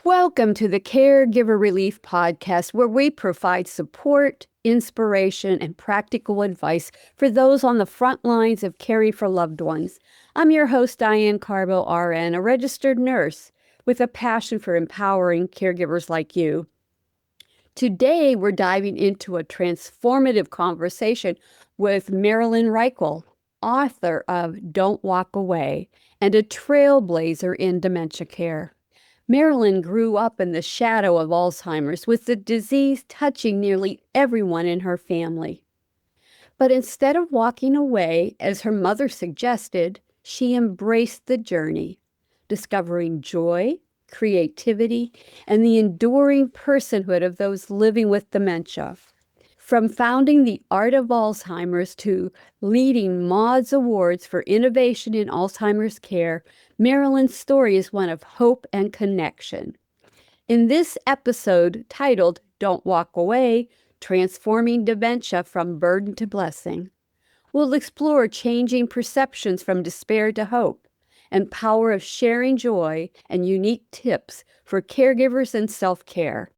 Welcome to the Caregiver Relief Podcast, where we provide support, inspiration, and practical advice for those on the front lines of caring for loved ones. I'm your host, Diane Carbo, RN, a registered nurse with a passion for empowering caregivers like you. Today, we're diving into a transformative conversation with Marilyn Raichle, author of Don't Walk Away and a trailblazer in dementia care. Marilyn grew up in the shadow of Alzheimer's, with the disease touching nearly everyone in her family. But instead of walking away, as her mother suggested, she embraced the journey, discovering joy, creativity, and the enduring personhood of those living with dementia. From founding the Art of Alzheimer's to leading Maude's Awards for Innovation in Alzheimer's Care, Marilyn's story is one of hope and connection. In this episode titled Don't Walk Away, Transforming Dementia from Burden to Blessing, we'll explore changing perceptions from despair to hope and power of sharing joy and unique tips for caregivers and self-care.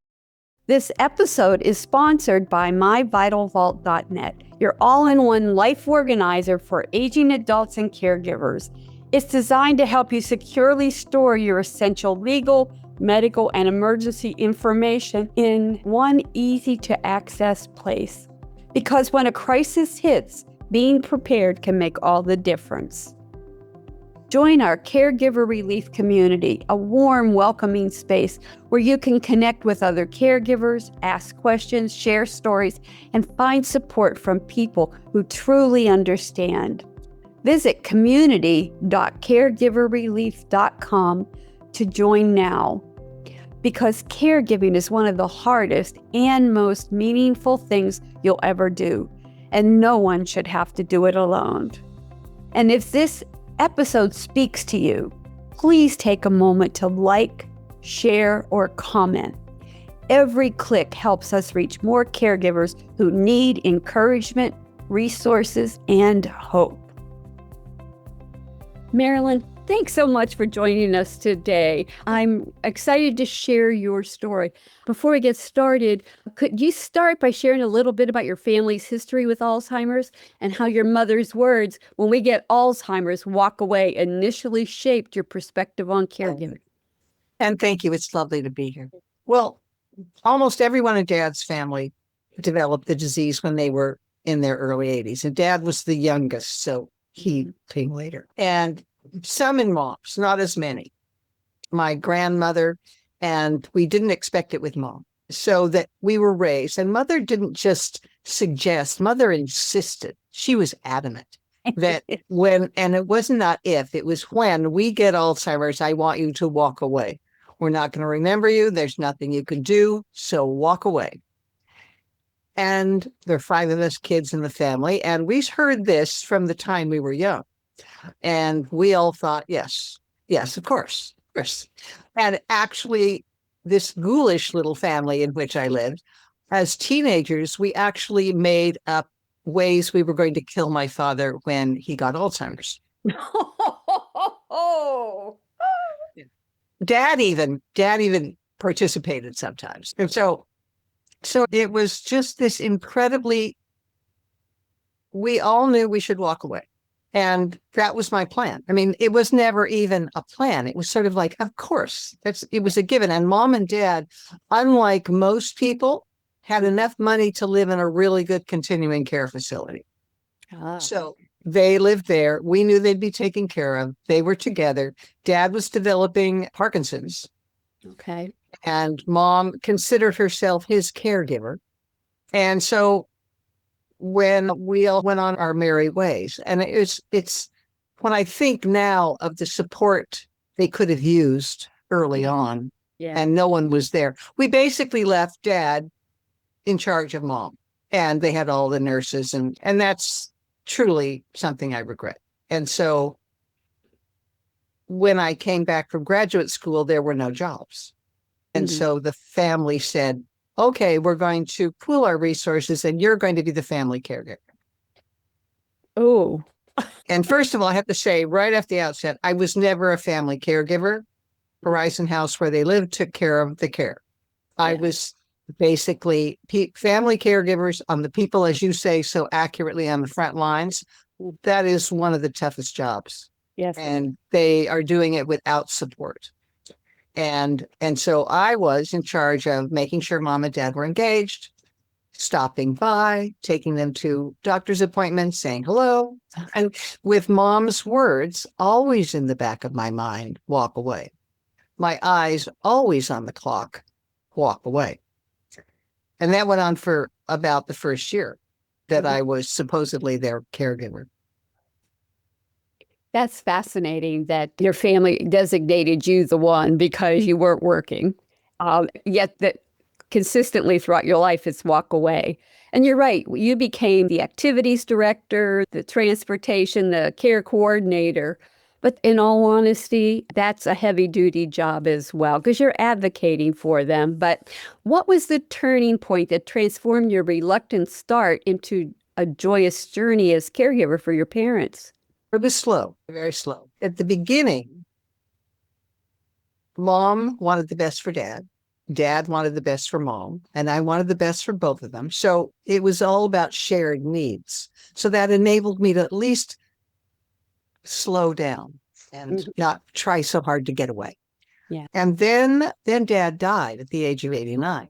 This episode is sponsored by MyVitalVault.net, your all-in-one life organizer for aging adults and caregivers. It's designed to help you securely store your essential legal, medical, and emergency information in one easy-to-access place. Because when a crisis hits, being prepared can make all the difference. Join our Caregiver Relief community, a warm, welcoming space where you can connect with other caregivers, ask questions, share stories, and find support from people who truly understand. Visit community.caregiverrelief.com to join now, because caregiving is one of the hardest and most meaningful things you'll ever do, and no one should have to do it alone. And if this episode speaks to you, please take a moment to like, share, or comment. Every click helps us reach more caregivers who need encouragement, resources, and hope. Marilyn, thanks so much for joining us today. I'm excited to share your story. Before we get started, could you start by sharing a little bit about your family's history with Alzheimer's and how your mother's words, "when we get Alzheimer's, walk away," initially shaped your perspective on caregiving? And thank you. It's lovely to be here. Well, almost everyone in Dad's family developed the disease when they were in their early 80s. And Dad was the youngest, so he came later. And some in Mom's, not as many. My grandmother, and we didn't expect it with Mom. So that we were raised, and Mother didn't just suggest, Mother insisted. She was adamant that when, and it wasn't not if, it was when we get Alzheimer's, I want you to walk away. We're not going to remember you. There's nothing you can do. So walk away. And there are 5 of us kids in the family. And we heard this from the time we were young. And we all thought, yes, of course. And actually, this ghoulish little family in which I lived, as teenagers, we actually made up ways we were going to kill my father when he got Alzheimer's. Dad even participated sometimes. And so it was just this incredibly, we all knew we should walk away. And that was my plan. I mean, it was never even a plan. It was sort of like, of course, it was a given. And Mom and Dad, unlike most people, had enough money to live in a really good continuing care facility. So they lived there. We knew they'd be taken care of. They were together. Dad was developing Parkinson's. Okay. And Mom considered herself his caregiver. And so when we all went on our merry ways, and it's when I think now of the support they could have used early on, and no one was there. We basically left Dad in charge of Mom, and they had all the nurses, and that's truly something I regret. And so when I came back from graduate school, there were no jobs. And so the family said, okay, we're going to pool our resources and you're going to be the family caregiver. Oh. And first of all, I have to say right off the outset, I was never a family caregiver. Horizon House where they lived took care of the care. I was basically family caregivers on the people, as you say so accurately, on the front lines. That is one of the toughest jobs. Yes. And they are doing it without support. And so I was in charge of making sure mom and dad were engaged, stopping by, taking them to doctor's appointments, saying hello. And with mom's words always in the back of my mind, walk away. My eyes always on the clock, walk away. And that went on for about the first year that I was supposedly their caregiver. That's fascinating that your family designated you the one because you weren't working. Yet that consistently throughout your life, it's walk away. And you're right. You became the activities director, the transportation, the care coordinator. But in all honesty, that's a heavy duty job as well because you're advocating for them. But what was the turning point that transformed your reluctant start into a joyous journey as caregiver for your parents? It was slow, very slow. At the beginning, mom wanted the best for dad. Dad wanted the best for mom, and I wanted the best for both of them. So it was all about shared needs. So that enabled me to at least slow down and not try so hard to get away. Yeah. And then dad died at the age of 89.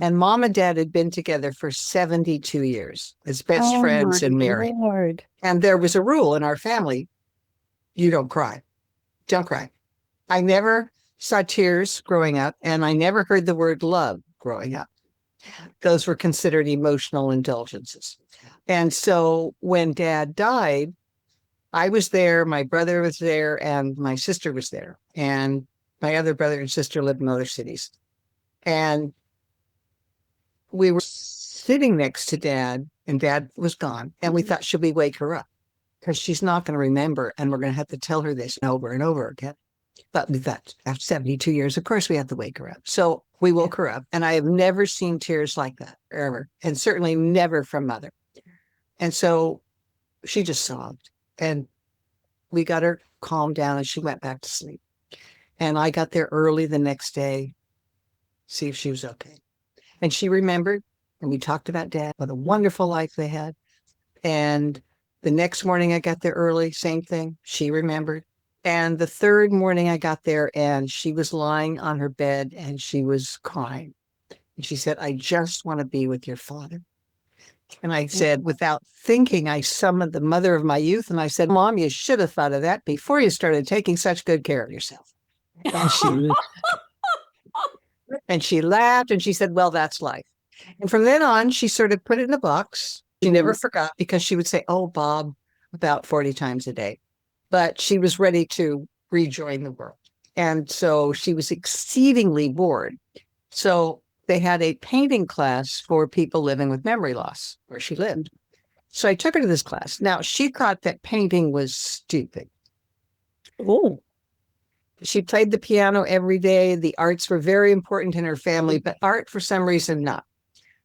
And mom and dad had been together for 72 years as best friends and married. Lord. And there was a rule in our family, you don't cry. Don't cry. I never saw tears growing up, and I never heard the word love growing up. Those were considered emotional indulgences. And so when dad died, I was there, my brother was there, and my sister was there. And my other brother and sister lived in other cities. And we were sitting next to dad, and dad was gone. And we thought, should we wake her up? Because she's not going to remember, and we're going to have to tell her this over and over again. But we thought, after 72 years, of course we have to wake her up. So we woke her up, and I have never seen tears like that, ever. And certainly never from mother. And so she just sobbed. And we got her calmed down, and she went back to sleep. And I got there early the next day, see if she was okay. And she remembered, and we talked about dad, what a wonderful life they had. And the next morning I got there early, same thing. She remembered. And the third morning I got there, and she was lying on her bed and she was crying. And she said, I just want to be with your father. And I said, without thinking, I summoned the mother of my youth. And I said, Mom, you should have thought of that before you started taking such good care of yourself. And she laughed and she said, well, that's life. And from then on, she sort of put it in a box. She never forgot, because she would say, oh, Bob, about 40 times a day. But she was ready to rejoin the world. And so she was exceedingly bored. So they had a painting class for people living with memory loss where she lived. So I took her to this class. Now, she thought that painting was stupid. Oh. She played the piano every day. The arts were very important in her family, but art, for some reason, not.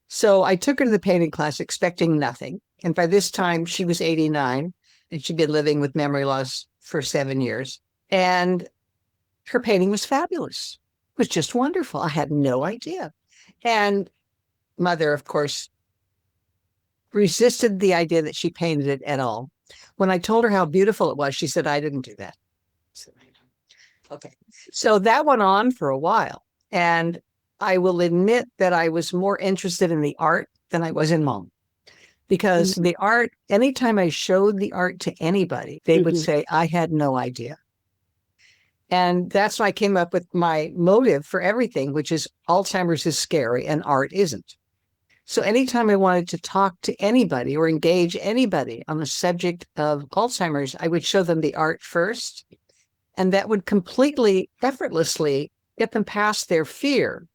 So I took her to the painting class expecting nothing. And by this time, she was 89, and she'd been living with memory loss for 7 years. And her painting was fabulous. It was just wonderful. I had no idea. And mother, of course, resisted the idea that she painted it at all. When I told her how beautiful it was, she said, I didn't do that. I said, I know. Okay. So that went on for a while. And I will admit that I was more interested in the art than I was in mom. Because the art, anytime I showed the art to anybody, they would say, I had no idea. And that's when I came up with my motive for everything, which is Alzheimer's is scary and art isn't. So anytime I wanted to talk to anybody or engage anybody on the subject of Alzheimer's, I would show them the art first. And that would completely, effortlessly get them past their fear.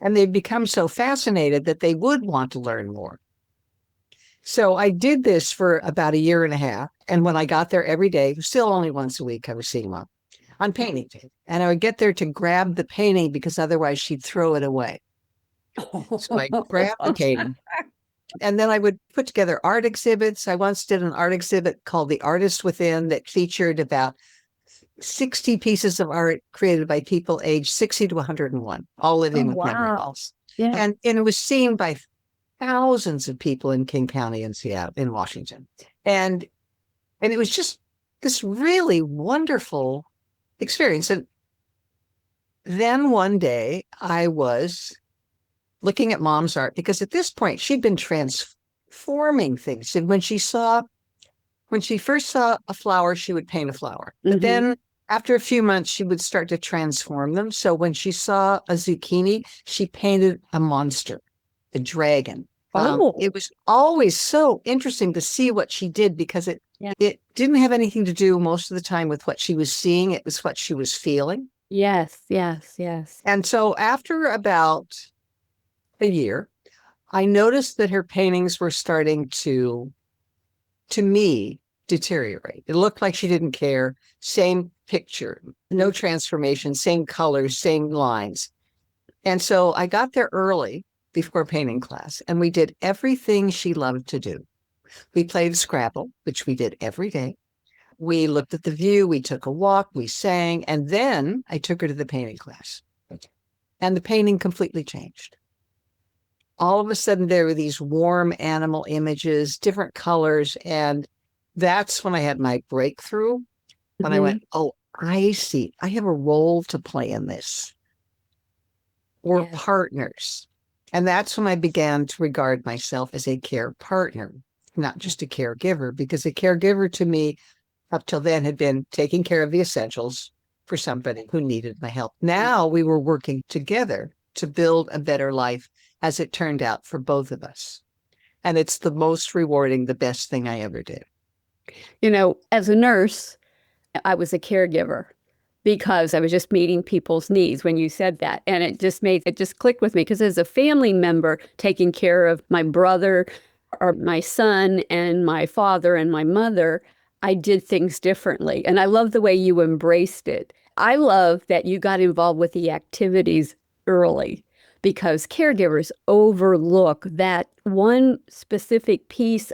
And they'd become so fascinated that they would want to learn more. So I did this for about a year and a half. And when I got there every day, still only once a week, I was seeing mom on painting. And I would get there to grab the painting because otherwise she'd throw it away. So I grabbed the painting. And then I would put together art exhibits. I once did an art exhibit called The Artist Within that featured about 60 pieces of art created by people aged 60 to 101, all Oh, living with memory wow. loss. Yeah. And it was seen by thousands of people in King County and Seattle, in Washington. And it was just this really wonderful experience. And then one day I was looking at mom's art because at this point she'd been transforming things. And when she first saw a flower, she would paint a flower. But then after a few months, she would start to transform them. So when she saw a zucchini, she painted a monster, a dragon. Oh, It was always so interesting to see what she did because yeah. it didn't have anything to do most of the time with what she was seeing. It was what she was feeling. Yes, yes, yes. And so after about a year, I noticed that her paintings were starting to me, deteriorate. It looked like she didn't care. Same picture, no transformation, same colors, same lines. And so I got there early before painting class, and we did everything she loved to do. We played Scrabble, which we did every day. We looked at the view, we took a walk, we sang, and then I took her to the painting class. And the painting completely changed. All of a sudden, there were these warm animal images, different colors. And that's when I had my breakthrough, when I went, oh, I see. I have a role to play in this. We're partners. And that's when I began to regard myself as a care partner, not just a caregiver, because a caregiver to me up till then had been taking care of the essentials for somebody who needed my help. Now we were working together to build a better life, as it turned out for both of us. And it's the most rewarding, the best thing I ever did. You know, as a nurse, I was a caregiver because I was just meeting people's needs when you said that. And it just clicked with me because as a family member taking care of my brother or my son and my father and my mother, I did things differently. And I love the way you embraced it. I love that you got involved with the activities early because caregivers overlook that one specific piece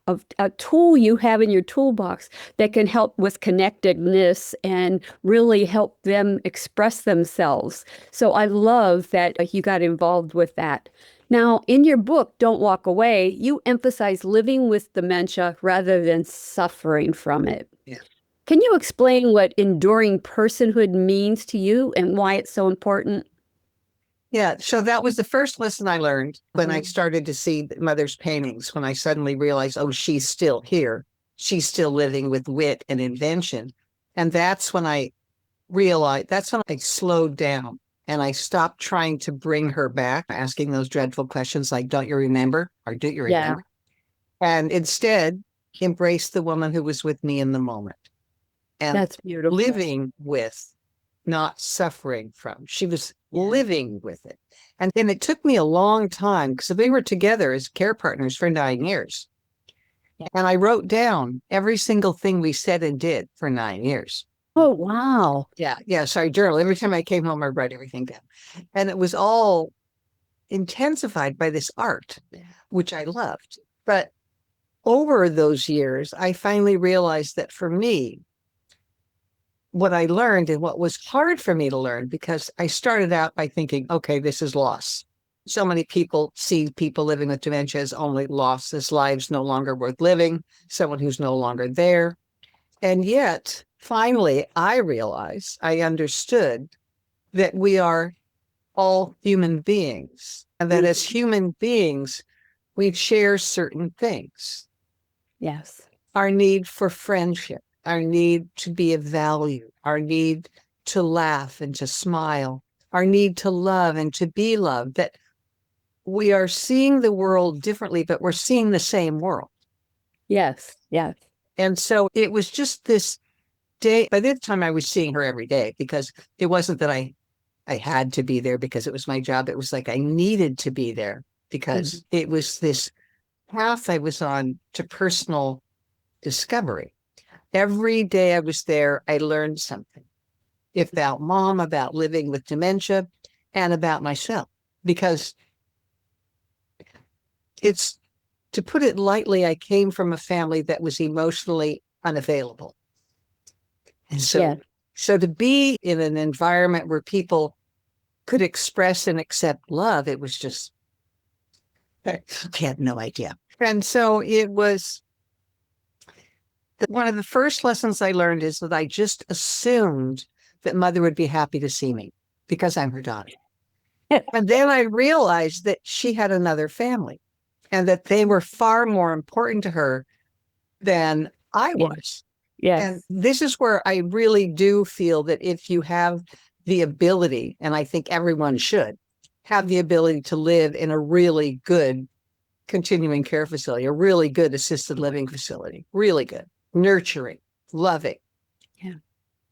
of a tool you have in your toolbox that can help with connectedness and really help them express themselves. So I love that you got involved with that. Now, in your book, Don't Walk Away, you emphasize living with dementia rather than suffering from it. Yeah. Can you explain what enduring personhood means to you and why it's so important? Yeah. So that was the first lesson I learned when I started to see mother's paintings, when I suddenly realized, oh, she's still here. She's still living with wit and invention. And that's when I realized, that's when I slowed down and I stopped trying to bring her back, asking those dreadful questions like, don't you remember? Or do you remember? And instead embraced the woman who was with me in the moment and That's beautiful. living with, not suffering from. She was living with it. And then it took me a long time because we were together as care partners for 9 years. And I wrote down every single thing we said and did for 9 years. Oh, wow. Yeah. Yeah. Sorry, journal. Every time I came home, I wrote everything down. And it was all intensified by this art, which I loved. But over those years, I finally realized that for me, what I learned and what was hard for me to learn, because I started out by thinking, okay, this is loss. So many people see people living with dementia as only loss. This life's no longer worth living, someone who's no longer there. And yet, finally, I realized, I understood that we are all human beings, and that as human beings, we share certain things. Yes. Our need for friendship, our need to be of value, our need to laugh and to smile, our need to love and to be loved, that we are seeing the world differently, but we're seeing the same world. Yes. Yes. And so it was just this day. By this time, I was seeing her every day because it wasn't that I had to be there because it was my job. It was like I needed to be there because it was this path I was on to personal discovery. Every day I was there, I learned something about mom, about living with dementia, and about myself. Because it's, to put it lightly, I came from a family that was emotionally unavailable. And so So to be in an environment where people could express and accept love, it was just, I had no idea. And so it was one of the first lessons I learned is that I just assumed that mother would be happy to see me because I'm her daughter. And then I realized that she had another family and that they were far more important to her than I was. And Yes. this is where I really do feel that if you have the ability, and I think everyone should have the ability to live in a really good continuing care facility, a really good assisted living facility, really good, nurturing, loving, Yeah.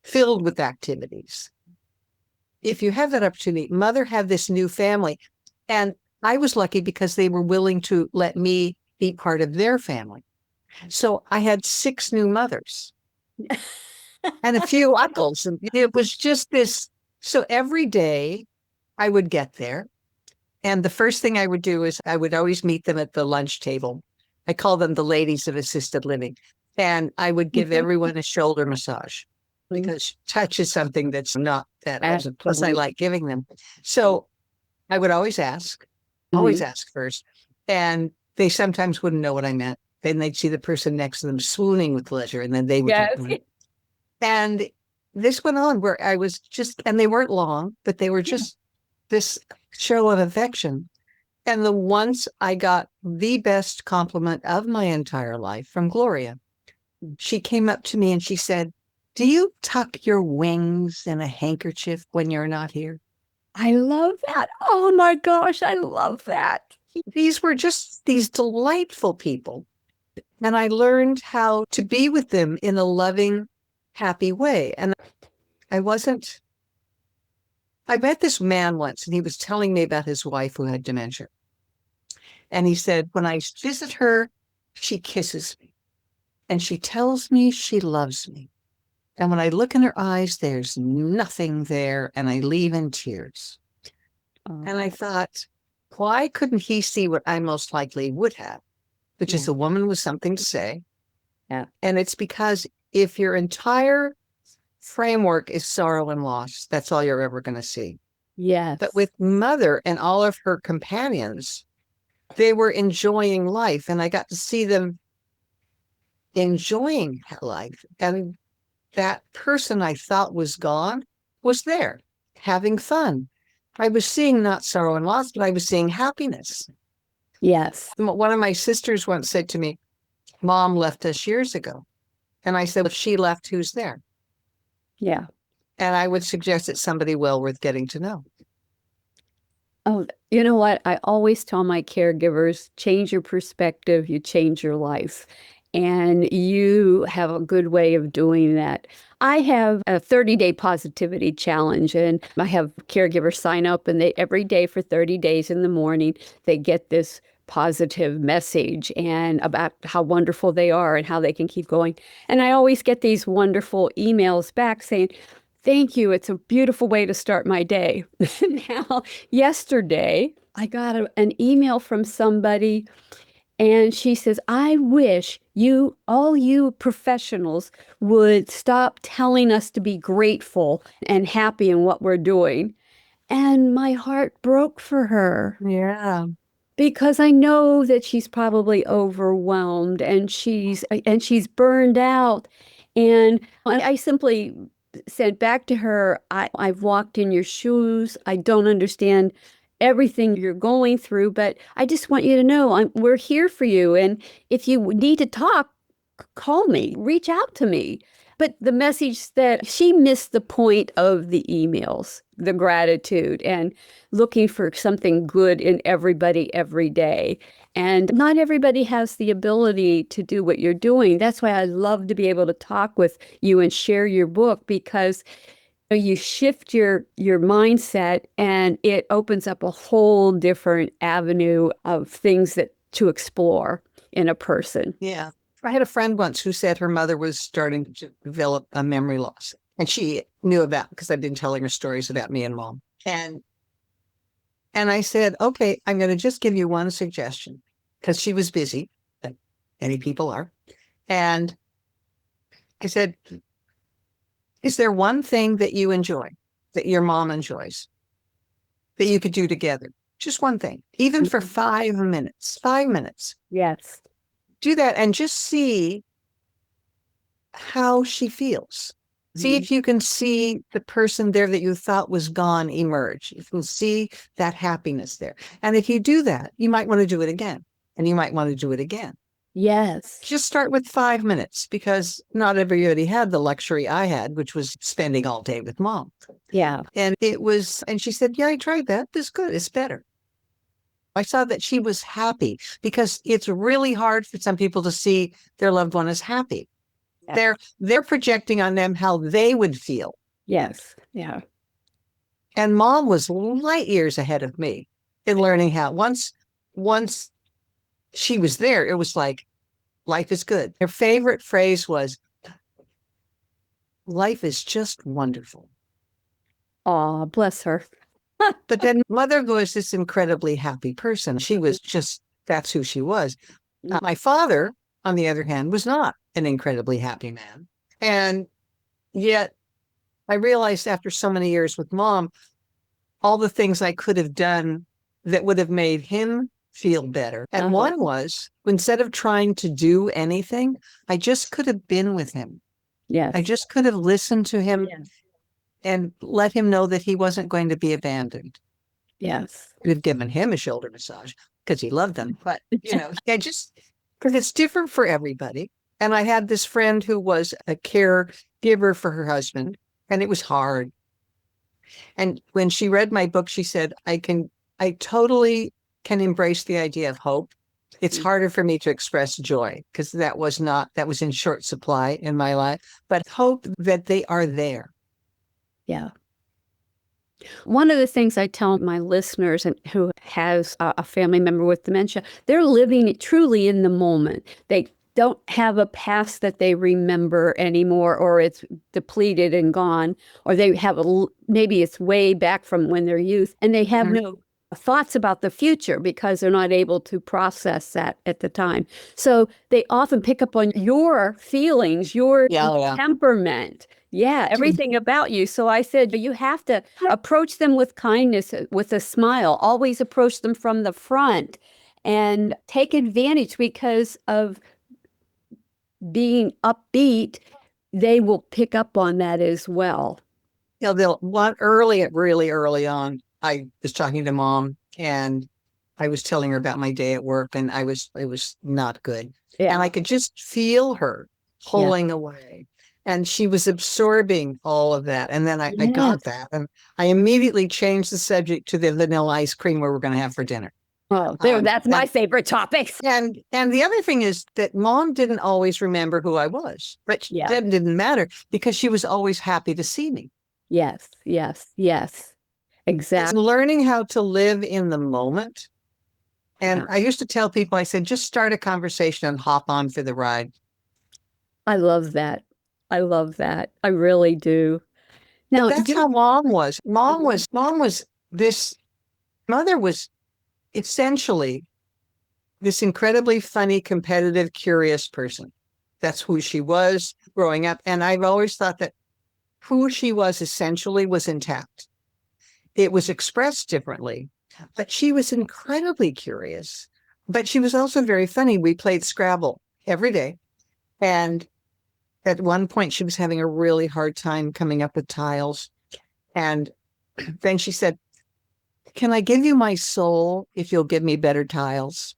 filled with activities. If you have that opportunity, mother had this new family. And I was lucky because they were willing to let me be part of their family. So I had 6 new mothers and a few uncles. And it was just this. So every day I would get there. And the first thing I would do is I would always meet them at the lunch table. I call them the ladies of assisted living. And I would give everyone a shoulder massage because touch is something that's not that pleasant. Plus, I like giving them. So I would always ask first. And they sometimes wouldn't know what I meant. Then they'd see the person next to them swooning with pleasure, and then they would. Yes. And this went on where I was just, and they weren't long, but they were just this show of affection. And the once I got the best compliment of my entire life from Gloria. She came up to me and she said, "Do you tuck your wings in a handkerchief when you're not here?" I love that. Oh my gosh, I love that. These were just these delightful people. And I learned how to be with them in a loving, happy way. And I met this man once and he was telling me about his wife who had dementia. And he said, when I visit her, she kisses me and she tells me she loves me. And when I look in her eyes, there's nothing there. And I leave in tears. And I thought, why couldn't he see what I most likely would have, which is a woman with something to say? Yeah. And it's because if your entire framework is sorrow and loss, that's all you're ever going to see. Yes. But with mother and all of her companions, they were enjoying life. And I got to see them enjoying life. And that person I thought was gone was there, having fun. I was seeing not sorrow and loss, but I was seeing happiness. Yes. One of my sisters once said to me, "Mom left us years ago." And I said, "If she left, who's there?" Yeah. And I would suggest it's somebody well worth getting to know. Oh, you know what? I always tell my caregivers, change your perspective, you change your life. And you have a good way of doing that. I have a 30-day positivity challenge, and I have caregivers sign up, and they every day for 30 days in the morning, they get this positive message and about how wonderful they are and how they can keep going. And I always get these wonderful emails back saying, "Thank you. It's a beautiful way to start my day." Now, yesterday, I got an email from somebody, and she says, "I wish all you professionals would stop telling us to be grateful and happy in what we're doing." And my heart broke for her. Yeah. Because I know that she's probably overwhelmed and she's burned out. And I simply said back to her, I've walked in your shoes. I don't understand everything you're going through, but I just want you to know we're here for you. And if you need to talk, call me, reach out to me. But the message that she missed the point of the emails, the gratitude and looking for something good in everybody every day. And not everybody has the ability to do what you're doing. That's why I love to be able to talk with you and share your book, because you shift your mindset and it opens up a whole different avenue of things to explore in a person. Yeah. I had a friend once who said her mother was starting to develop a memory loss. And she knew about because I've been telling her stories about me and Mom. And I said, "Okay, I'm going to just give you one suggestion," because she was busy, like many people are. And I said, Is there one thing that you enjoy, that your mom enjoys, that you could do together? Just one thing, even for 5 minutes, 5 minutes. Yes. Do that and just see how she feels. See if you can see the person there that you thought was gone emerge. If you'll see that happiness there. And if you do that, you might want to do it again. And you might want to do it again. Yes. Just start with 5 minutes, because not everybody had the luxury I had, which was spending all day with mom. Yeah. And she said, yeah, I tried that. It's good. It's better. I saw that she was happy, because it's really hard for some people to see their loved one is happy. Yeah. They're projecting on them how they would feel. Yes. Yeah. And mom was light years ahead of me in learning how. Once she was there, it was like, life is good. Her favorite phrase was, life is just wonderful. Aw, bless her. But then mother was this incredibly happy person. She was just, that's who she was. My father, on the other hand, was not an incredibly happy man. And yet I realized after so many years with mom, all the things I could have done that would have made him feel better. And one was, instead of trying to do anything, I just could have been with him. Yes. I just could have listened to him and let him know that he wasn't going to be abandoned. Yes. Could have given him a shoulder massage because he loved them. But, because it's different for everybody. And I had this friend who was a caregiver for her husband, and it was hard. And when she read my book, she said, I totally can embrace the idea of hope. It's harder for me to express joy, because that was in short supply in my life, but hope that they are there. Yeah. One of the things I tell my listeners who has a family member with dementia, they're living truly in the moment. They don't have a past that they remember anymore, or it's depleted and gone, or they have maybe it's way back from when they're youth, and they have no thoughts about the future because they're not able to process that at the time. So they often pick up on your feelings, your temperament. Yeah, everything about you. So I said, you have to approach them with kindness, with a smile. Always approach them from the front and take advantage, because of being upbeat, they will pick up on that as well. Really early on, I was talking to mom and I was telling her about my day at work, and it was not good. Yeah. And I could just feel her pulling away. And she was absorbing all of that. And then I got that. And I immediately changed the subject to the vanilla ice cream we were going to have for dinner. Oh, that's my favorite topic. And the other thing is that mom didn't always remember who I was, but that didn't matter, because she was always happy to see me. Yes, yes, yes, exactly. It's learning how to live in the moment. And I used to tell people, I said, just start a conversation and hop on for the ride. I love that. I love that. I really do. Now, that's how mom was. Mother was essentially this incredibly funny, competitive, curious person. That's who she was growing up. And I've always thought that who she was essentially was intact. It was expressed differently, but she was incredibly curious. But she was also very funny. We played Scrabble every day. And at one point, she was having a really hard time coming up with tiles. And then she said, can I give you my soul if you'll give me better tiles?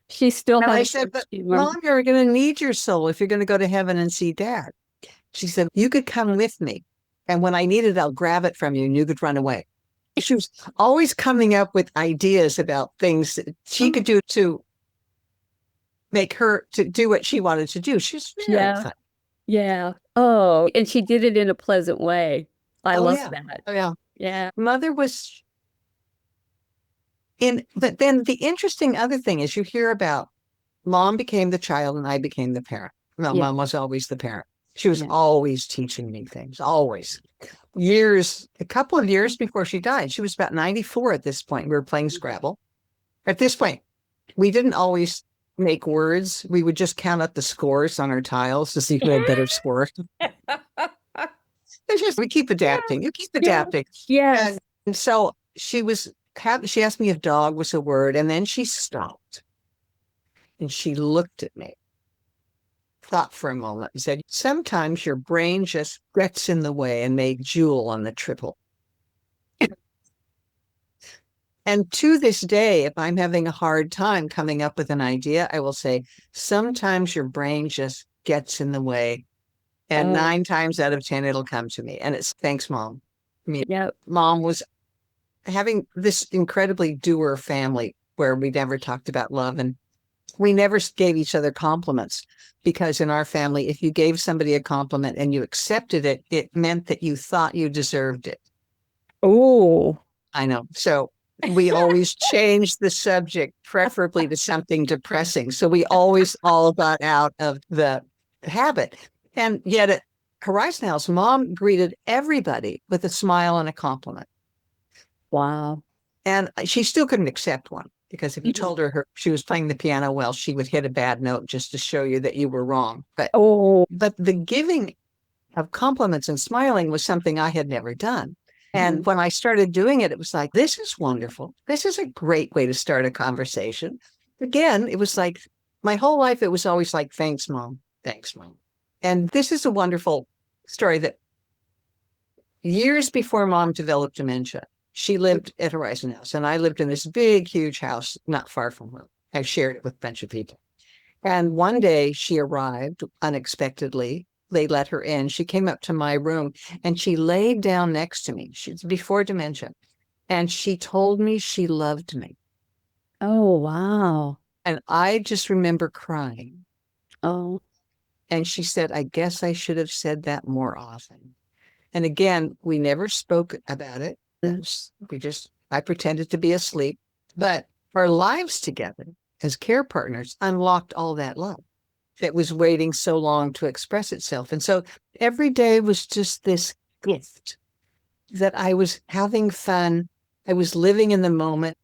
She still has. I said, but Mom, you're going to need your soul if you're going to go to heaven and see Dad. She said, you could come with me. And when I need it, I'll grab it from you and you could run away. She was always coming up with ideas about things that she could do to make her to do what she wanted to do. She's very fun. Yeah. Oh, and she did it in a pleasant way. I love that. Oh, yeah. Yeah. Mother was but then the interesting other thing is you hear about mom became the child and I became the parent. Well, mom was always the parent. She was always teaching me things, always. A couple of years before she died, she was about 94 at this point. We were playing Scrabble. At this point, we didn't always make words. We would just count up the scores on our tiles to see who had better scores. It's just, we keep adapting. You keep adapting. Yes. And so she asked me if dog was a word, and then she stopped and she looked at me, thought for a moment, and said, sometimes your brain just gets in the way and may jewel on the triple. And to this day, if I'm having a hard time coming up with an idea, I will say, sometimes your brain just gets in the way. And 9 times out of 10, it'll come to me. And it's thanks, Mom. I mean, Mom was having this incredibly doer family where we never talked about love. And we never gave each other compliments, because in our family, if you gave somebody a compliment and you accepted it, it meant that you thought you deserved it. Oh, I know. So we always changed the subject, preferably to something depressing. So we always all got out of the habit. And yet at Horizon House, Mom greeted everybody with a smile and a compliment. Wow. And she still couldn't accept one, because if you told her she was playing the piano well, she would hit a bad note just to show you that you were wrong. But the giving of compliments and smiling was something I had never done. And when I started doing it, it was like, this is wonderful. This is a great way to start a conversation. Again, it was like my whole life, it was always like, thanks, Mom. Thanks, Mom. And this is a wonderful story that years before Mom developed dementia, she lived at Horizon House, and I lived in this big, huge house not far from her. I shared it with a bunch of people. And one day she arrived unexpectedly. They let her in. She came up to my room and she laid down next to me. She's before dementia. And she told me she loved me. Oh, wow. And I just remember crying. Oh. And she said, I guess I should have said that more often. And again, we never spoke about it. I pretended to be asleep. But our lives together as care partners unlocked all that love that was waiting so long to express itself. And so every day was just this gift that I was having fun. I was living in the moment,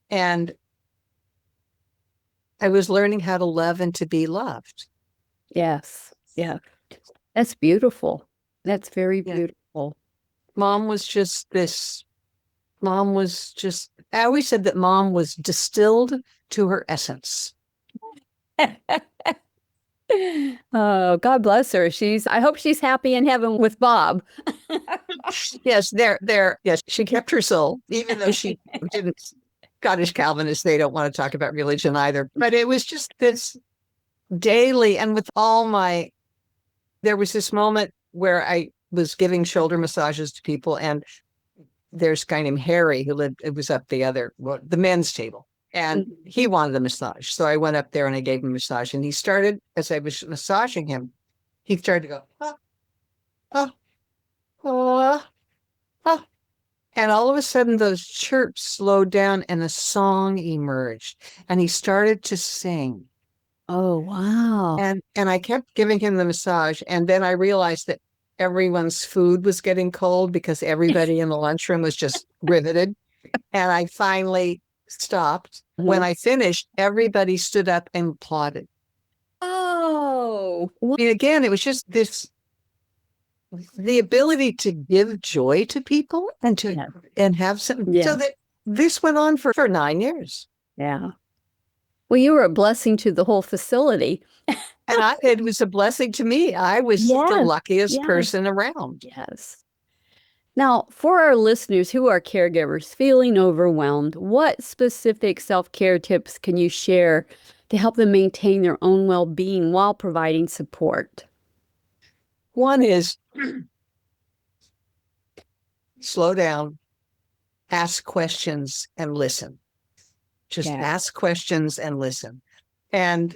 and I was learning how to love and to be loved. Yes. Yeah. That's beautiful. That's very beautiful. Mom was just I always said that Mom was distilled to her essence. Oh, God bless her. I hope she's happy in heaven with Bob. Yes, yes, she kept her soul, even though she didn't. Scottish Calvinists, they don't want to talk about religion either. But it was just this daily, and with there was this moment where I was giving shoulder massages to people, and there's a guy named Harry who was up the men's table. And he wanted a massage. So I went up there and I gave him a massage. And he started, as I was massaging him, he started to go, ah, ah, ah, ah. And all of a sudden, those chirps slowed down and a song emerged. And he started to sing. Oh, wow. And I kept giving him the massage. And then I realized that everyone's food was getting cold because everybody in the lunchroom was just riveted. And I finally stopped. When I finished, everybody stood up and applauded. Oh. I mean, again, it was just the ability to give joy to people and have some. Yeah. So that this went on for 9 years. Yeah. Well, you were a blessing to the whole facility. And it was a blessing to me. I was the luckiest person around. Yes. Now, for our listeners who are caregivers feeling overwhelmed, what specific self-care tips can you share to help them maintain their own well-being while providing support? One is slow down, ask questions, and listen. Just ask questions and listen. And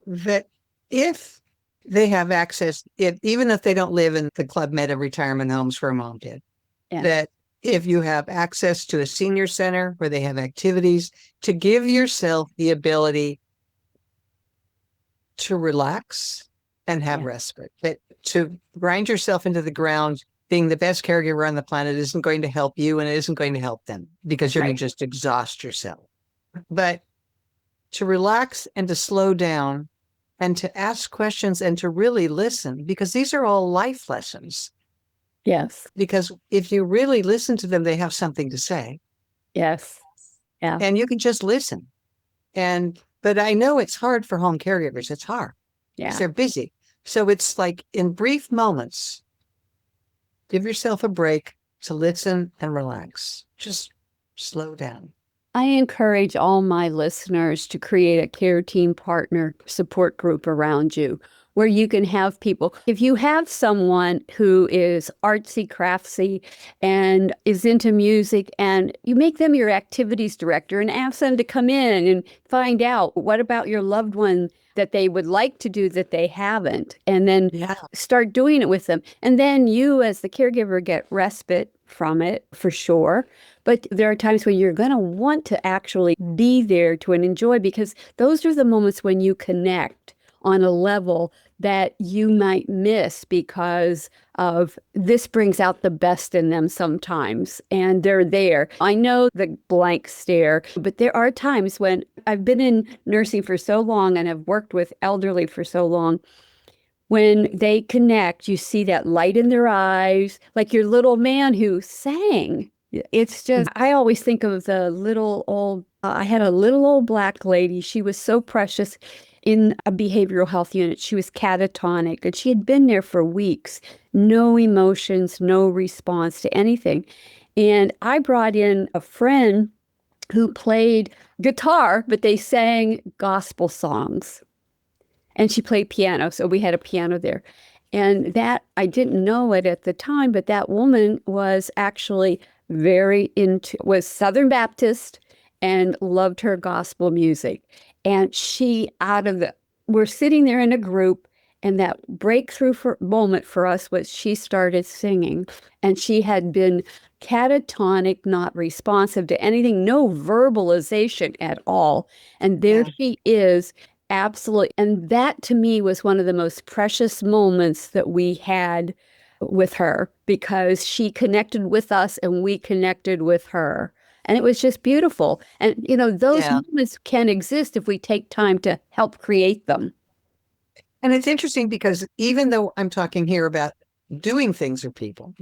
that if they have access, even if they don't live in the Club Med retirement homes where Mom did, that if you have access to a senior center where they have activities, to give yourself the ability to relax and have respite. That to grind yourself into the ground, being the best caregiver on the planet isn't going to help you, and it isn't going to help them, because you're going to just exhaust yourself. But to relax and to slow down and to ask questions and to really listen, because these are all life lessons. Yes. Because if you really listen to them, they have something to say. Yes. Yeah. And you can just listen. But I know it's hard for home caregivers. It's hard because Yeah. they're busy. So it's like in brief moments, give yourself a break to listen and relax. Just slow down. I encourage all my listeners to create a care team partner support group around you where you can have people. If you have someone who is artsy, craftsy, and is into music, and you make them your activities director and ask them to come in and find out what about your loved one that they would like to do that they haven't, and then start doing it with them. And then you, as the caregiver, get respite from it for sure. But there are times when you're going to want to actually be there to enjoy, because those are the moments when you connect on a level that you might miss because of this brings out the best in them sometimes, and they're there. I know the blank stare, but there are times when I've been in nursing for so long and have worked with elderly for so long. When they connect, you see that light in their eyes, like your little man who sang. It's just, I always think of the little old, I had a little old black lady. She was so precious in a behavioral health unit. She was catatonic and she had been there for weeks, no emotions, no response to anything. And I brought in a friend who played guitar, but they sang gospel songs. And she played piano, so we had a piano there. And that, I didn't know it at the time, but that woman was actually was Southern Baptist and loved her gospel music. And we're sitting there in a group, and that breakthrough moment for us was she started singing. And she had been catatonic, not responsive to anything, no verbalization at all. And there she is. Absolutely. And that to me was one of the most precious moments that we had with her, because she connected with us and we connected with her. And it was just beautiful. And, those moments can exist if we take time to help create them. And it's interesting because even though I'm talking here about doing things for people,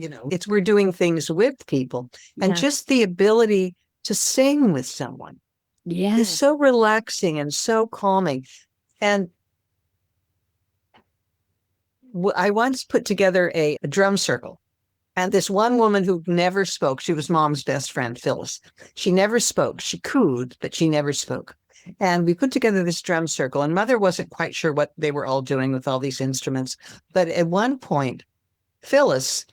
we're doing things with people, and just the ability to sing with someone is so relaxing and so calming. And I once put together a drum circle, and this one woman who never spoke, she was Mom's best friend, Phyllis. She never spoke. She cooed, but she never spoke. And we put together this drum circle, and Mother wasn't quite sure what they were all doing with all these instruments. But at one point, Phyllis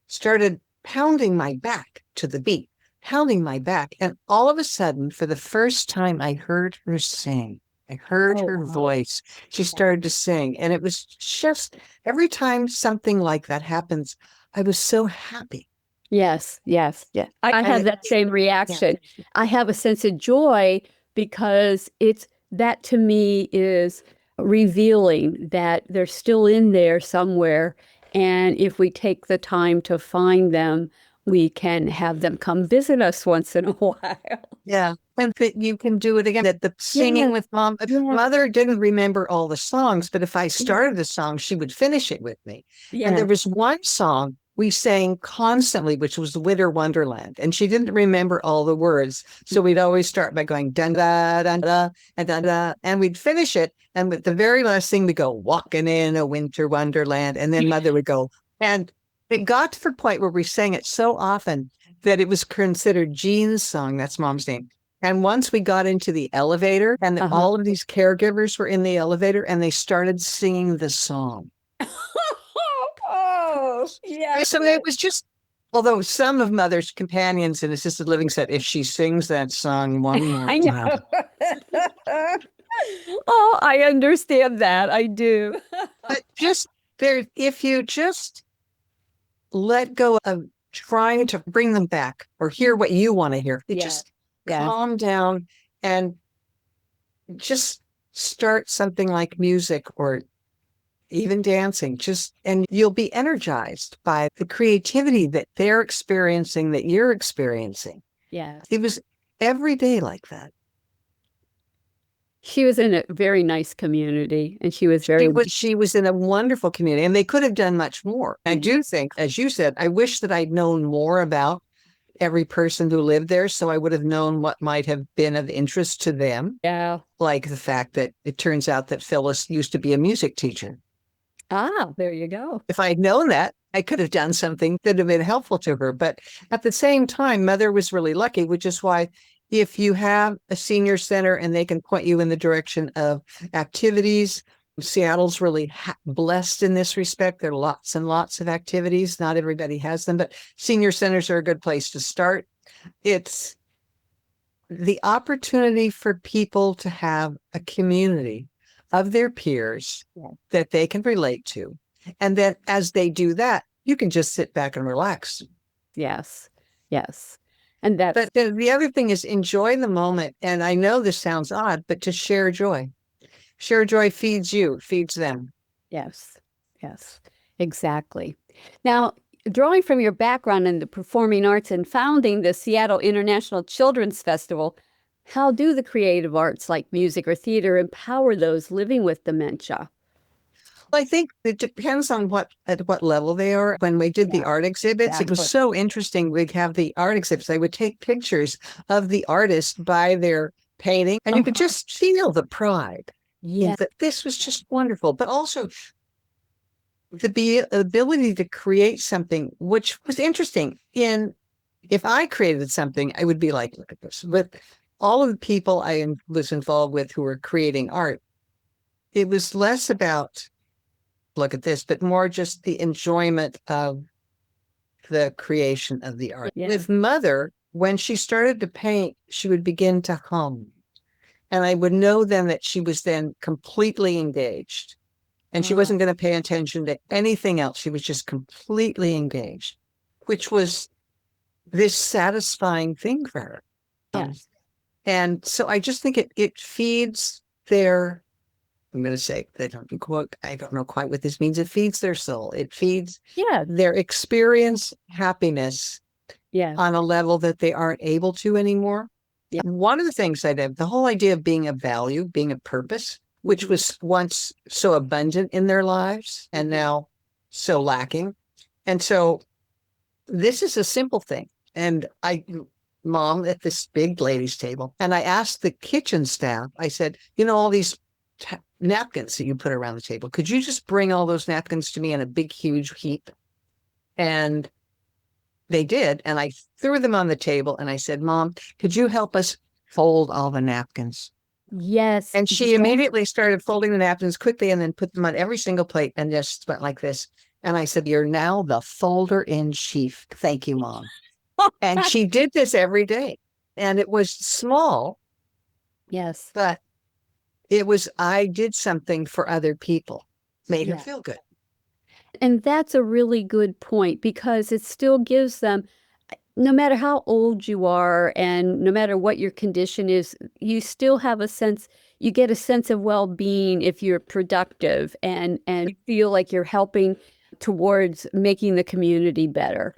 started pounding my back to the beat, pounding my back. And all of a sudden, for the first time, I heard her sing. I heard her voice. She started to sing. And it was just every time something like that happens, I was so happy. Yes, yes, yes. I have that same reaction. Yeah. I have a sense of joy because that to me is revealing that they're still in there somewhere. And if we take the time to find them, we can have them come visit us once in a while. Yeah. And you can do it again. That the singing with Mom. Mother didn't remember all the songs, but if I started a song, she would finish it with me. And there was one song we sang constantly, which was Winter Wonderland. And she didn't remember all the words. So we'd always start by going da da da da and da da, and we'd finish it. And with the very last thing, we go, walking in a winter wonderland. And then Mother would go, and it got to the point where we sang it so often that it was considered Jean's song. That's Mom's name. And once we got into the elevator, and all of these caregivers were in the elevator, and they started singing the song. Yeah. So it was just, although some of Mother's companions in assisted living said, if she sings that song one more time. Oh, I understand that. I do. But if you just let go of trying to bring them back or hear what you want to hear, just calm down and just start something like music or even dancing, and you'll be energized by the creativity that they're experiencing, that you're experiencing. Yeah. It was every day like that. She was in a very nice community, and she was very. She was in a wonderful community, and they could have done much more. I do think, as you said, I wish that I'd known more about every person who lived there, so I would have known what might have been of interest to them. Yeah. Like the fact that it turns out that Phyllis used to be a music teacher. Ah, there you go. If I had known that, I could have done something that would have been helpful to her. But at the same time, Mother was really lucky, which is why if you have a senior center and they can point you in the direction of activities, Seattle's really blessed in this respect. There are lots and lots of activities. Not everybody has them, but senior centers are a good place to start. It's the opportunity for people to have a community of their peers that they can relate to. And then as they do that, you can just sit back and relax. Yes. Yes. And that. But the other thing is enjoy the moment. And I know this sounds odd, but to share joy. Share joy feeds you, feeds them. Yes. Yes. Exactly. Now, drawing from your background in the performing arts and founding the Seattle International Children's Festival, how do the creative arts like music or theater empower those living with dementia? I think it depends on at what level they are. When we did the art exhibits, it was so interesting. We'd have the art exhibits. I would take pictures of the artist by their painting, and you could just feel the pride. Yeah. That this was just wonderful, but also the ability to create something, which was interesting. If I created something, I would be like, look at this. But all of the people I was involved with who were creating art, it was less about look at this, but more just the enjoyment of the creation of the art. With Mother, when she started to paint, she would begin to hum. And I would know then that she was then completely engaged. And she wasn't going to pay attention to anything else. She was just completely engaged, which was this satisfying thing for her. Yes. And so I just think it feeds their, I'm going to say, I don't know quite what this means. It feeds their soul. It feeds their experience, happiness on a level that they aren't able to anymore. Yeah. One of the things I did, the whole idea of being a value, being a purpose, which was once so abundant in their lives and now so lacking. And so this is a simple thing. And Mom at this big ladies' table, and I asked the kitchen staff, I said, all these napkins that you put around the table, could you just bring all those napkins to me in a big, huge heap? And they did. And I threw them on the table and I said, Mom, could you help us fold all the napkins? Yes. And she immediately started folding the napkins quickly and then put them on every single plate and just went like this. And I said, you're now the folder in chief. Thank you, Mom. And she did this every day. And it was small. Yes. But I did something for other people, made her feel good. And that's a really good point because it still gives them, no matter how old you are and no matter what your condition is, you still have you get a sense of well-being if you're productive and feel like you're helping towards making the community better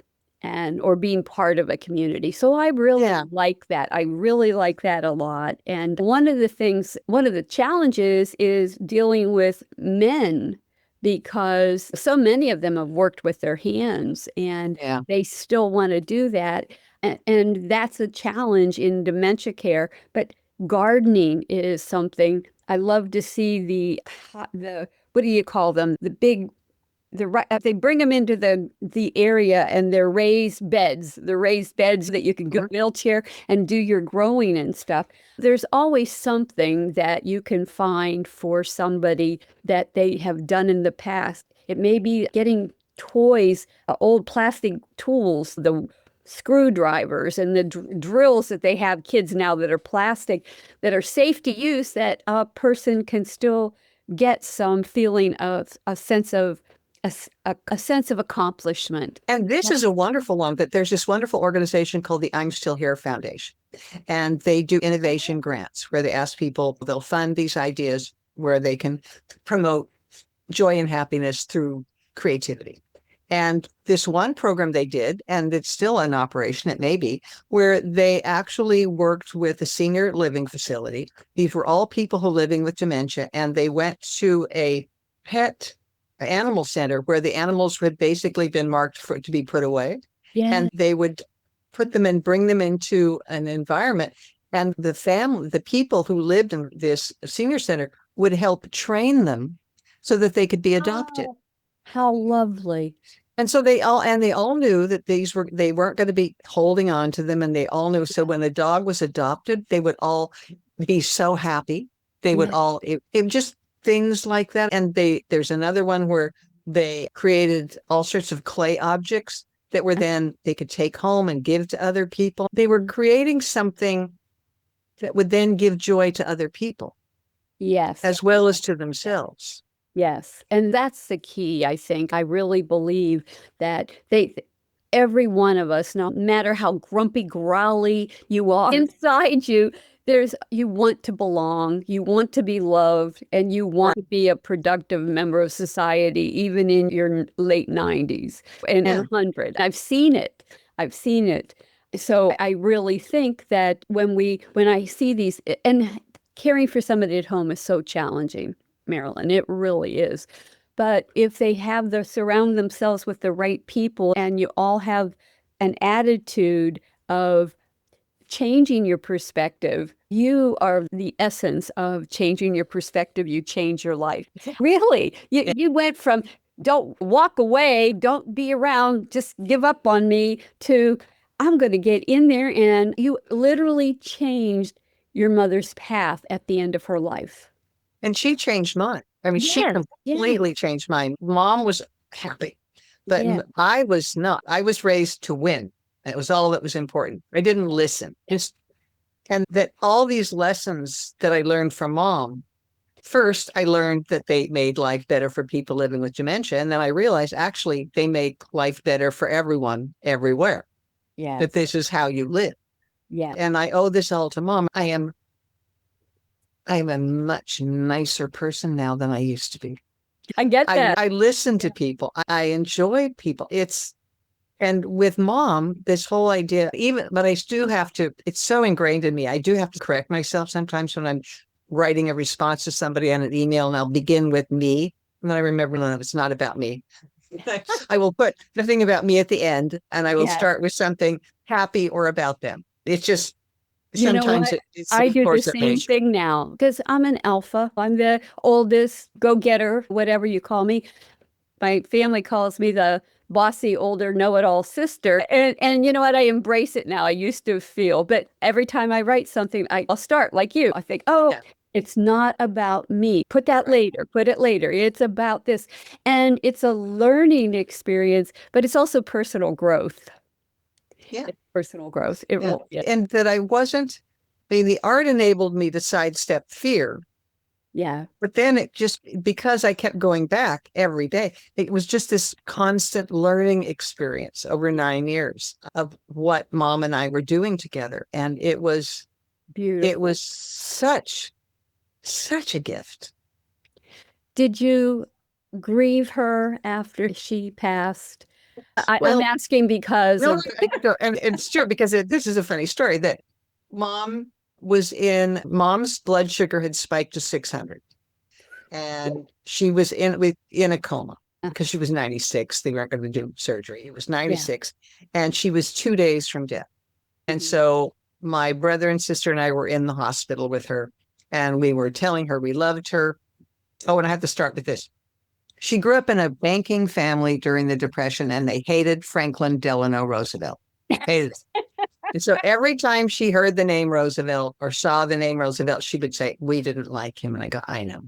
or being part of a community. So I really like that. I really like that a lot. And one of the challenges is dealing with men, because so many of them have worked with their hands and they still want to do that. And that's a challenge in dementia care. But gardening is something I love to see the what do you call them? They bring them into the area and they're raised beds that you can go wheelchair and do your growing and stuff. There's always something that you can find for somebody that they have done in the past. It may be getting toys, old plastic tools, the screwdrivers and the drills that they have kids now that are plastic, that are safe to use, that a person can still get some feeling of a sense of accomplishment. And this is a wonderful one, but there's this wonderful organization called the I'm Still Here Foundation. And they do innovation grants where they ask people, they'll fund these ideas where they can promote joy and happiness through creativity. And this one program they did, and it's still in operation, it may be, where they actually worked with a senior living facility. These were all people who are living with dementia, and they went to a pet animal center where the animals had basically been marked to be put away. Yeah. And they would put them and bring them into an environment. And the people who lived in this senior center would help train them so that they could be adopted. Oh, how lovely. And so they all knew that they weren't going to be holding on to them. And they all knew. So when the dog was adopted, they would all be so happy. They would all, it just things like that. And there's another one where they created all sorts of clay objects that were then they could take home and give to other people. They were creating something that would then give joy to other people. Yes. As well as to themselves. Yes. And that's the key, I think. I really believe that every one of us, no matter how grumpy, growly you are, inside you, you want to belong, you want to be loved, and you want to be a productive member of society, even in your late 90s and 100. I've seen it. So I really think that when I see these, and caring for somebody at home is so challenging, Marilyn, it really is. But if they surround themselves with the right people, and you all have an attitude of changing your perspective, you are the essence of changing your perspective. You change your life. Really, you went from don't walk away, don't be around, just give up on me, to I'm going to get in there. And you literally changed your mother's path at the end of her life. And she changed mine. I mean, she completely changed mine. Mom was happy, but I was not. I was raised to win. It was all that was important. I didn't listen. And that all these lessons that I learned from Mom, first, I learned that they made life better for people living with dementia. And then I realized actually they make life better for everyone, everywhere. Yeah. That this is how you live. Yeah. And I owe this all to Mom. I'm a much nicer person now than I used to be. I get that. I listen to people. I enjoy people. And with Mom, this whole idea, but I do have to, it's so ingrained in me. I do have to correct myself sometimes when I'm writing a response to somebody on an email, and I'll begin with me. And then I remember, no, it's not about me. I will put the thing about me at the end, and I will start with something happy or about them. It's just, sometimes I do the same thing now because I'm an alpha. I'm the oldest go-getter, whatever you call me. My family calls me the bossy, older, know-it-all sister. And you know what? I embrace it now. I used to feel, but every time I write something, I'll start like you. I think, it's not about me. Put that later. Put it later. It's about this. And it's a learning experience, but it's also personal growth. Yeah. It's personal growth. It really is. And that the art enabled me to sidestep fear. Yeah. But then because I kept going back every day, it was just this constant learning experience over 9 years of what Mom and I were doing together. And it was beautiful. It was such a gift. Did you grieve her after she passed? I'm asking because and it's true because this is a funny story that Mom's blood sugar had spiked to 600, and she was in a coma because she was 96. They weren't going to do surgery. It was 96, and she was 2 days from death. And so my brother and sister and I were in the hospital with her, and we were telling her we loved her. Oh, and I have to start with this. She grew up in a banking family during the Depression, and they hated Franklin Delano Roosevelt. Hated it. And so every time she heard the name Roosevelt or saw the name Roosevelt, she would say, we didn't like him. And I go, I know.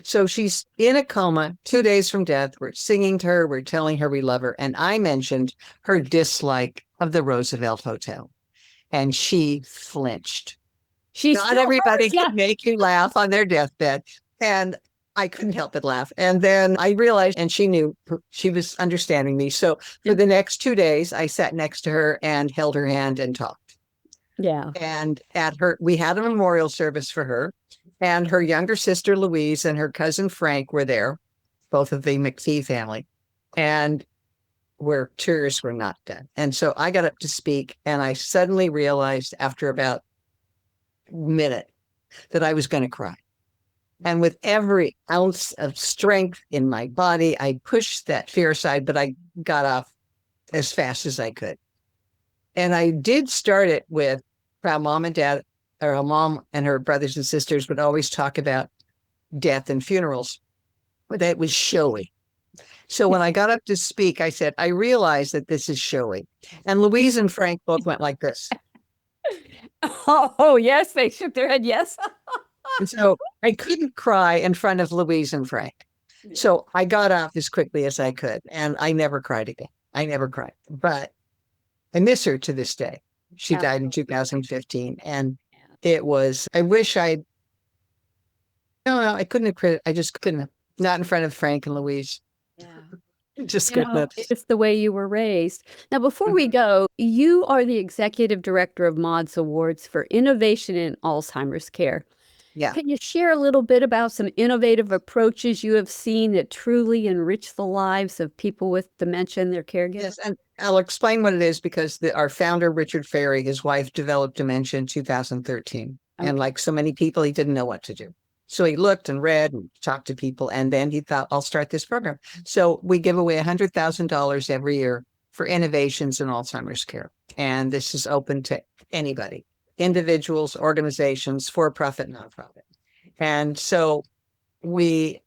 So she's in a coma, 2 days from death. We're singing to her. We're telling her we love her. And I mentioned her dislike of the Roosevelt Hotel. And she flinched. Not everybody can make you laugh on their deathbed. And I couldn't help but laugh. And then I realized, and she knew she was understanding me. So for the next 2 days, I sat next to her and held her hand and talked. Yeah. And we had a memorial service for her, and her younger sister, Louise, and her cousin, Frank, were there, both of the McPhee family. And where tours were not done. And so I got up to speak, and I suddenly realized after about a minute that I was going to cry. And with every ounce of strength in my body, I pushed that fear aside, but I got off as fast as I could. And I did start it with how mom and dad, or how mom and her brothers and sisters would always talk about death and funerals, but that was showy. So when I got up to speak, I said, I realize that this is showy. And Louise and Frank both went like this. Oh, yes, they shook their head. Yes. And so I couldn't cry in front of Louise and Frank. So I got off as quickly as I could, and I never cried again. I never cried, but I miss her to this day. She died in 2015, and it was, I wish I'd, no, I couldn't have credit. I just couldn't have, not in front of Frank and Louise. Yeah. Just couldn't have. It's the way you were raised. Now, before we go, you are the executive director of Maude's Awards for Innovation in Alzheimer's Care. Yeah. Can you share a little bit about some innovative approaches you have seen that truly enrich the lives of people with dementia and their caregivers? Yes, and I'll explain what it is because our founder, Richard Ferry, his wife developed dementia in 2013. Okay. And like so many people, he didn't know what to do. So he looked and read and talked to people, and then he thought, I'll start this program. So we give away $100,000 every year for innovations in Alzheimer's care. And this is open to anybody, individuals, organizations, for-profit, nonprofit. And so we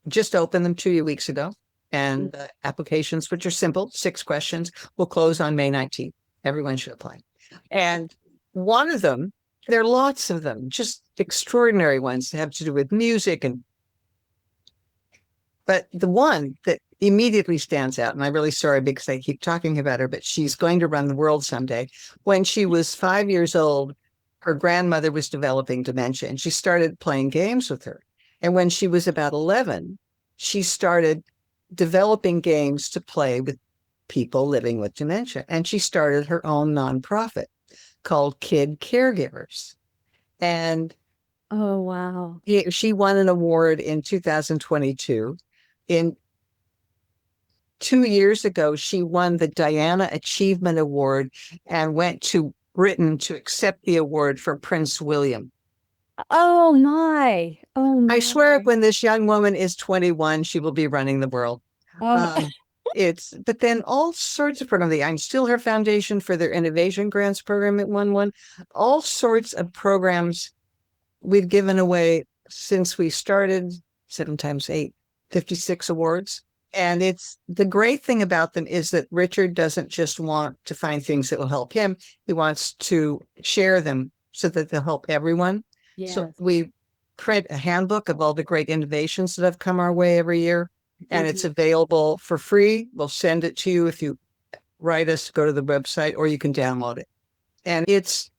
just opened them 2 weeks ago. And the applications, which are simple, 6 questions, will close on May 19th. Everyone should apply. And one of them, there are lots of them, just extraordinary ones that have to do with music. But the one that immediately stands out, and I'm really sorry because I keep talking about her, but she's going to run the world someday. When she was 5 years old, her grandmother was developing dementia, and she started playing games with her. And when she was about 11, she started developing games to play with people living with dementia. And she started her own nonprofit called Kid Caregivers. And oh, wow. She won an award in 2022. In 2 years ago, she won the Diana Achievement Award and went to Britain to accept the award for Prince William. Oh my. Oh my. I swear when this young woman is 21, she will be running the world. But then all sorts of programs. I'm still her foundation for their innovation grants program at 1-1. All sorts of programs we've given away since we started, 7 times 8, 56 awards. And it's the great thing about them is that Richard doesn't just want to find things that will help him. He wants to share them so that they'll help everyone. Yes. So we print a handbook of all the great innovations that have come our way every year. And it's available for free. We'll send it to you if you write us, go to the website, or you can download it. And it's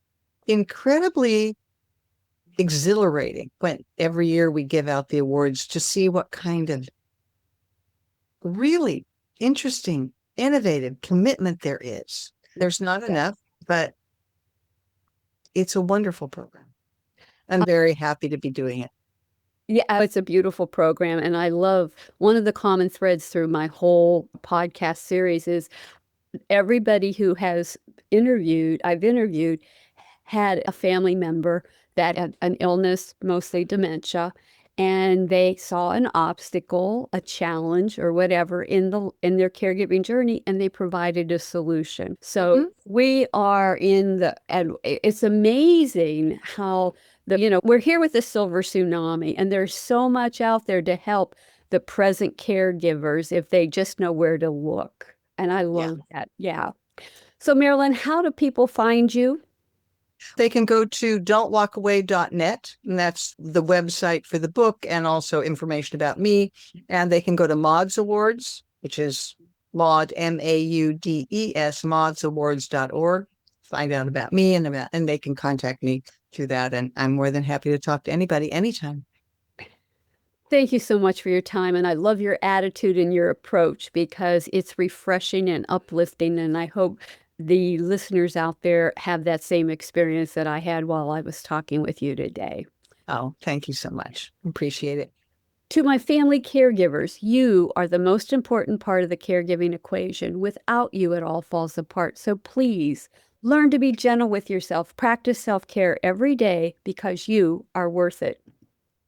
incredibly exhilarating when every year we give out the awards to see what kind of really interesting, innovative commitment there is. There's not enough, but it's a wonderful program. I'm very happy to be doing it. Yeah, it's a beautiful program. And I love one of the common threads through my whole podcast series is everybody who I've interviewed had a family member that had an illness, mostly dementia, and they saw an obstacle, a challenge or whatever in their caregiving journey, and they provided a solution. So we are and it's amazing how we're here with the silver tsunami, and there's so much out there to help the present caregivers if they just know where to look. And I love that. Yeah. So Marilyn, how do people find you? They can go to don'twalkaway.net, and that's the website for the book and also information about me. And they can go to Maude's Awards, which is Maude, MAUDES, maudesawards.org. Find out about me and they can contact me through that. And I'm more than happy to talk to anybody anytime. Thank you so much for your time. And I love your attitude and your approach because it's refreshing and uplifting. And I hope the listeners out there have that same experience that I had while I was talking with you today. Oh, thank you so much. Appreciate it. To my family caregivers, you are the most important part of the caregiving equation. Without you, it all falls apart. So please learn to be gentle with yourself. Practice self-care every day because you are worth it.